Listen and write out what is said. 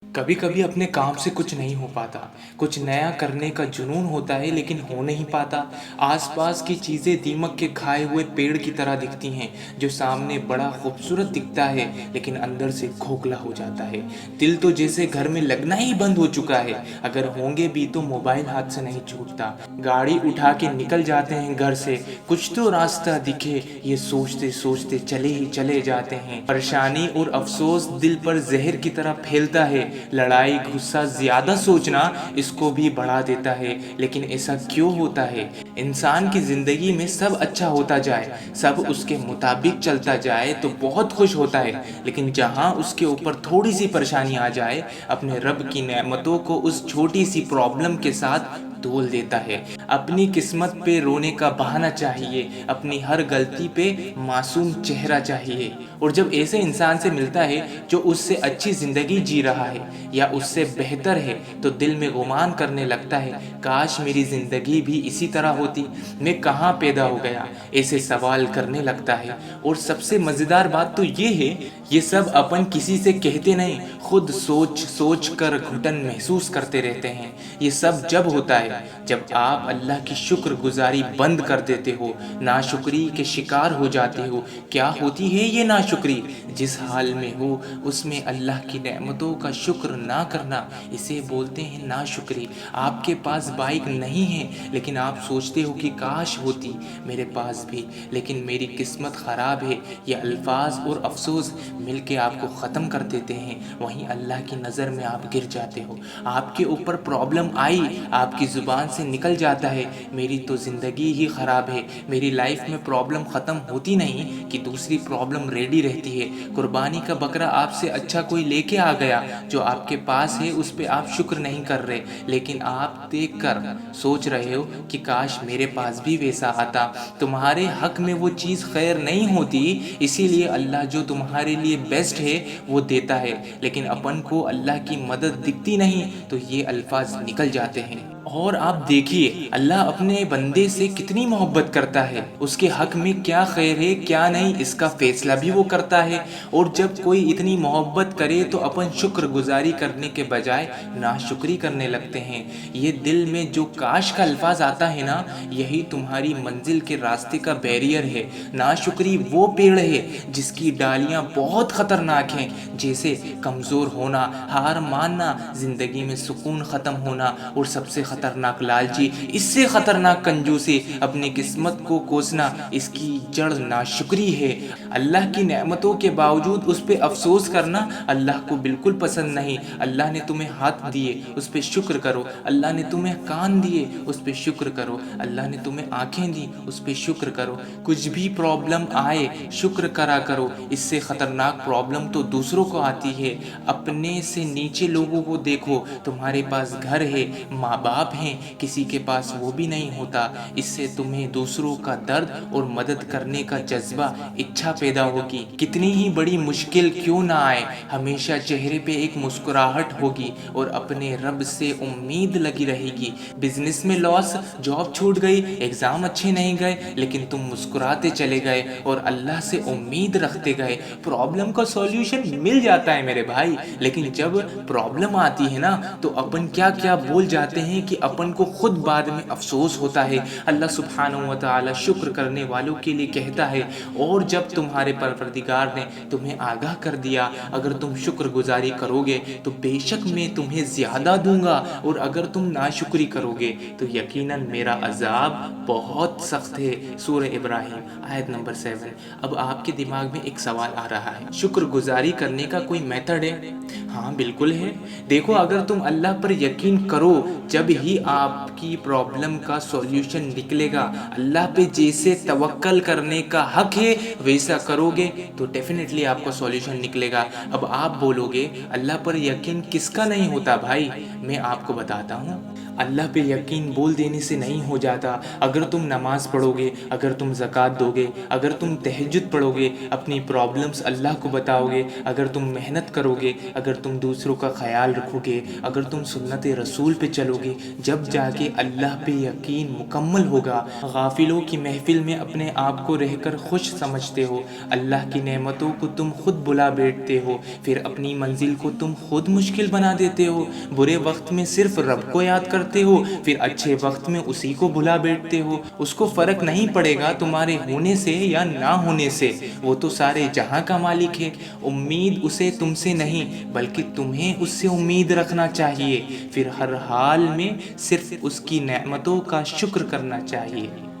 कभी कभी अपने काम से कुछ नहीं हो पाता। कुछ नया करने का जुनून होता है लेकिन हो नहीं पाता। आसपास की चीज़ें दीमक के खाए हुए पेड़ की तरह दिखती हैं, जो सामने बड़ा खूबसूरत दिखता है लेकिन अंदर से खोखला हो जाता है। दिल तो जैसे घर में लगना ही बंद हो चुका है, अगर होंगे भी तो मोबाइल हाथ से नहीं छूटता। गाड़ी उठा के निकल जाते हैं घर से, कुछ तो रास्ता दिखे ये सोचते सोचते चले ही चले जाते हैं। परेशानी और अफसोस दिल पर जहर की तरह फैलता है। लड़ाई गुस्सा ज्यादा सोचना इसको भी बढ़ा देता है। लेकिन ऐसा क्यों होता है? इंसान की जिंदगी में सब अच्छा होता जाए, सब उसके मुताबिक चलता जाए तो बहुत खुश होता है। लेकिन जहां उसके ऊपर थोड़ी सी परेशानी आ जाए, अपने रब की नेमतों को उस छोटी सी प्रॉब्लम के साथ तोल देता है। अपनी किस्मत पे रोने का बहाना चाहिए, अपनी हर गलती पे मासूम चेहरा चाहिए। और जब ऐसे इंसान से मिलता है जो उससे अच्छी ज़िंदगी जी रहा है या उससे बेहतर है, तो दिल में गुमान करने लगता है, काश मेरी ज़िंदगी भी इसी तरह होती, मैं कहाँ पैदा हो गया, ऐसे सवाल करने लगता है। और सबसे मज़ेदार बात तो ये है, ये सब अपन किसी से कहते नहीं, खुद सोच सोच कर घुटन महसूस करते रहते हैं। ये सब जब होता है जब आप अल्लाह की शुक्रगुजारी बंद कर देते हो, नाशुक्री के शिकार हो जाते हो। क्या होती है ये नाशुक्री? जिस हाल में हो उसमें अल्लाह की नेमतों का शुक्र ना करना, इसे बोलते हैं नाशुक्री। आपके पास बाइक नहीं है लेकिन आप सोचते हो कि काश होती मेरे पास भी, लेकिन मेरी किस्मत ख़राब है। ये अल्फाज और अफसोस मिलके आपको ख़त्म कर देते हैं। वहीं अल्लाह की नज़र में आप गिर जाते हो। आपके ऊपर प्रॉब्लम आई, आपकी ज़ुबान से निकल जाता है, मेरी तो ज़िंदगी ही ख़राब है। मेरी लाइफ में प्रॉब्लम ख़त्म होती नहीं कि दूसरी प्रॉब्लम रेडी रहती है। कुर्बानी का बकरा आपसे अच्छा कोई लेके आ गया, जो आपके पास है उस पर आप शुक्र नहीं कर रहे, लेकिन आप देख कर सोच रहे हो कि काश मेरे पास भी वैसा आता। तुम्हारे हक में वो चीज़ खैर नहीं होती, इसीलिए अल्लाह जो तुम्हारे लिए बेस्ट है वो देता है। लेकिन अपन को अल्लाह की मदद दिखती नहीं तो ये अल्फाज निकल जाते हैं। और आप देखिए अल्लाह अपने बंदे से कितनी मोहब्बत करता है, उसके हक में क्या खैर है क्या नहीं इसका फैसला भी वो करता है। और जब कोई इतनी मोहब्बत करे तो अपन शुक्रगुजारी करने के बजाय नाशुक्री करने लगते हैं। ये दिल में जो काश का अल्फाज आता है ना, यही तुम्हारी मंजिल के रास्ते का बैरियर है। नाशुक्री वो पेड़ है जिसकी डालियां बहुत खतरनाक हैं, जैसे कमज़ोर होना, हार मानना, ज़िंदगी में सुकून ख़त्म होना, और सबसे खतरनाक लालची, इससे खतरनाक कंजूसी, अपनी किस्मत को कोसना, इसकी जड़ नाशुक्री है। अल्लाह की नेमतों के बावजूद उस पर अफसोस करना अल्लाह को बिल्कुल पसंद नहीं। अल्लाह ने तुम्हें हाथ दिए उस पर शुक्र करो, अल्लाह ने तुम्हें कान दिए उस पर शुक्र करो, अल्लाह ने तुम्हें आँखें दी उस पर शुक्र करो। कुछ भी प्रॉब्लम आए शुक्र करा करो, इससे ख़तरनाक प्रॉब्लम तो दूसरों को आती है। अपने से नीचे लोगों को देखो, तुम्हारे पास घर है, माँ बाप हैं, किसी के पास वो भी नहीं होता। इससे तुम्हें दूसरों का दर्द और मदद करने का जज्बा, इच्छा पैदा होगी। कितनी ही बड़ी मुश्किल क्यों ना आए, हमेशा चेहरे पे एक मुस्कुराहट होगी और अपने रब से उम्मीद लगी रहेगी। बिजनेस में लॉस, जॉब छूट गई, एग्ज़ाम अच्छे नहीं गए, लेकिन तुम मुस्कुराते चले गए और अल्लाह से उम्मीद रखते गए। प्रॉब्लम का सॉल्यूशन मिल जाता है मेरे भाई, लेकिन जब प्रॉब्लम आती है ना तो अपन क्या क्या बोल जाते हैं कि अपन को खुद बाद में अफसोस होता है। अल्लाह सुब्हानहू व तआला शुक्र करने वालों के लिए कहता है, और जब तुम्हारे परवरदिगार ने तुम्हें आगाह कर दिया, अगर तुम शुक्रगुजारी करोगे तो बेशक मैं तुम्हें ज़्यादा दूंगा, और अगर तुम नाशुक्री करोगे तो यकीनन मेरा अजाब बहुत सख्त है। सूरह इब्राहिम आयत नंबर 7। अब आपके दिमाग में एक सवाल आ रहा है, शुक्रगुजारी करने का कोई मेथड है? हाँ बिल्कुल है। देखो, अगर तुम अल्लाह पर यकीन करो, जब ही आपकी प्रॉब्लम का सॉल्यूशन निकलेगा। अल्लाह पे जैसे तवक्कल करने का हक है वैसा करोगे तो डेफिनेटली आपका सॉल्यूशन निकलेगा। अब आप बोलोगे अल्लाह पर यकीन किसका नहीं होता भाई? मैं आपको बताता हूँ। اللہ پہ یقین بول دینے سے نہیں ہو جاتا۔ اگر تم نماز پڑھو گے، اگر تم زکوٰۃ دو گے، اگر تم تہجد پڑھو گے، اپنی پرابلمس اللہ کو بتاؤ گے، اگر تم محنت کرو گے، اگر تم دوسروں کا خیال رکھو گے، اگر تم سنت رسول پہ چلو گے، جب جا کے اللہ پہ یقین مکمل ہوگا۔ غافلوں کی محفل میں اپنے آپ کو رہ کر خوش سمجھتے ہو، اللہ کی نعمتوں کو تم خود بلا بیٹھتے ہو، پھر اپنی منزل کو تم خود مشکل بنا دیتے ہو۔ برے وقت میں صرف رب کو یاد کرتے ہو، پھر اچھے وقت میں اسی کو بھلا بیٹھتے ہو۔ اس کو فرق نہیں پڑے گا تمہارے ہونے سے یا نہ ہونے سے، وہ تو سارے جہاں کا مالک ہے۔ امید اسے تم سے نہیں بلکہ تمہیں اس سے امید رکھنا چاہیے، پھر ہر حال میں صرف اس کی نعمتوں کا شکر کرنا چاہیے۔